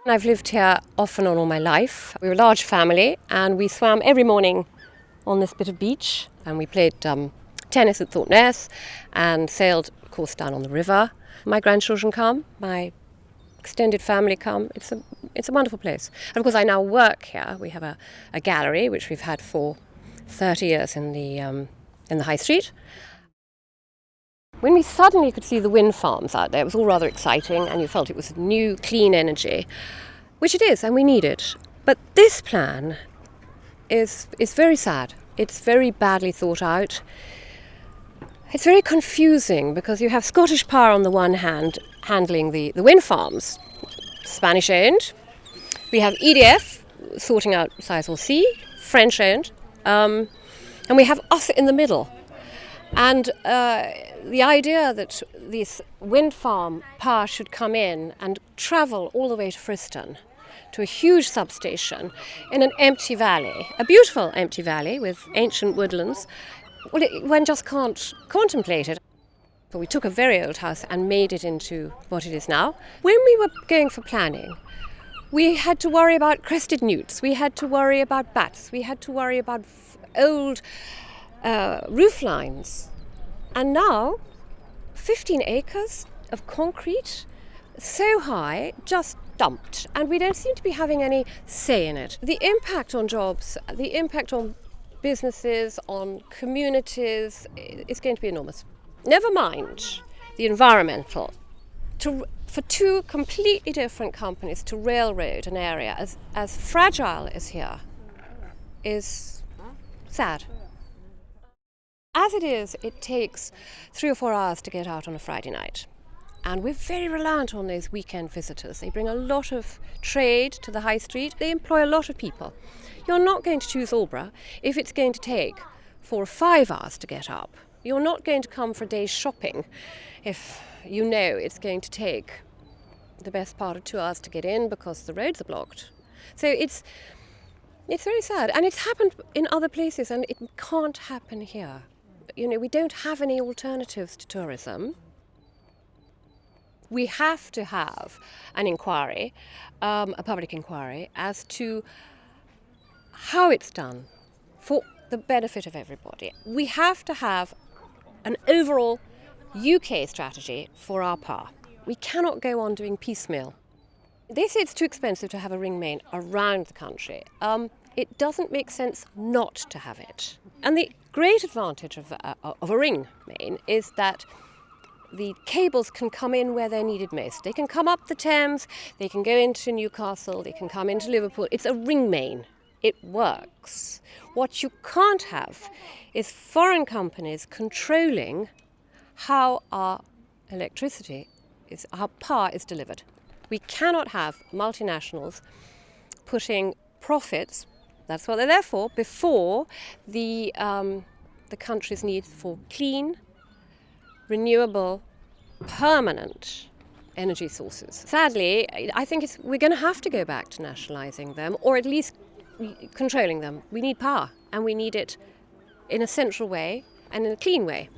I've lived here off and on all my life. We were a large family and we swam every morning on this bit of beach, and we played tennis at Thornton and sailed, of course, down on the river. My grandchildren come, my extended family come. It's a wonderful place. And of course, I now work here. We have a gallery which we've had for 30 years in the High Street. When we suddenly could see the wind farms out there, it was all rather exciting, and you felt it was new, clean energy, which it is, and we need it. But this plan is very sad. It's very badly thought out. It's very confusing because you have Scottish Power on the one hand handling the wind farms, Spanish owned. We have EDF sorting out Sizewell C, French owned, and we have us in the middle. And the idea that this wind farm power should come in and travel all the way to Friston, to a huge substation in an empty valley, a beautiful empty valley with ancient woodlands, well, one just can't contemplate it. But we took a very old house and made it into what it is now. When we were going for planning, we had to worry about crested newts, we had to worry about bats, we had to worry about old roof lines. And now, 15 acres of concrete, so high, just dumped. And we don't seem to be having any say in it. The impact on jobs, the impact on businesses, on communities, is going to be enormous. Never mind the environmental. For two completely different companies to railroad an area as fragile as here is sad. As it is, it takes 3 or 4 hours to get out on a Friday night. And we're very reliant on those weekend visitors. They bring a lot of trade to the high street. They employ a lot of people. You're not going to choose Aldeburgh if it's going to take 4 or 5 hours to get up. You're not going to come for a day's shopping if you know it's going to take the best part of 2 hours to get in because the roads are blocked. So it's very sad. And it's happened in other places and it can't happen here. You know, we don't have any alternatives to tourism. We have to have an inquiry, a public inquiry, as to how it's done for the benefit of everybody. We have to have an overall UK strategy for our power. We cannot go on doing piecemeal. They say it's too expensive to have a ring main around the country. It doesn't make sense not to have it. And the great advantage of a ring main is that the cables can come in where they're needed most. They can come up the Thames, they can go into Newcastle, they can come into Liverpool. It's a ring main. It works. What you can't have is foreign companies controlling how our how power is delivered. We cannot have multinationals putting profits, that's what they're there for, before the country's need for clean, renewable, permanent energy sources. Sadly, I think we're going to have to go back to nationalising them, or at least controlling them. We need power, and we need it in a central way and in a clean way.